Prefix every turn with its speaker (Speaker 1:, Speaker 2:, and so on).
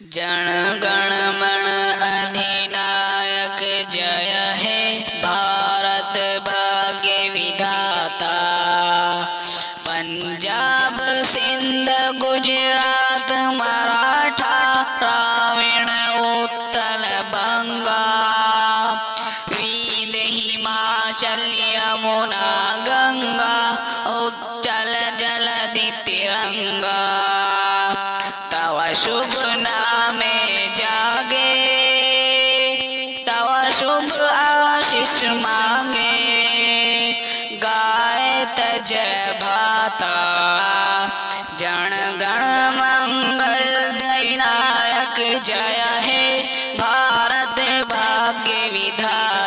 Speaker 1: जन गण मन अधिनायक जय है भारत भाग्य विधाता। पंजाब सिंध गुजरात मराठा द्राविड़ उत्तर बंगा, विंध्य हिमाचल यमुना गंगा, उच्चल जलधि तिरंगा। तव शुभ नामे जागे, तव शुभ आशीष मांगे, गायत जय भाता। जन गण मंगल दैनायक जय है भारत भाग्य विधाता।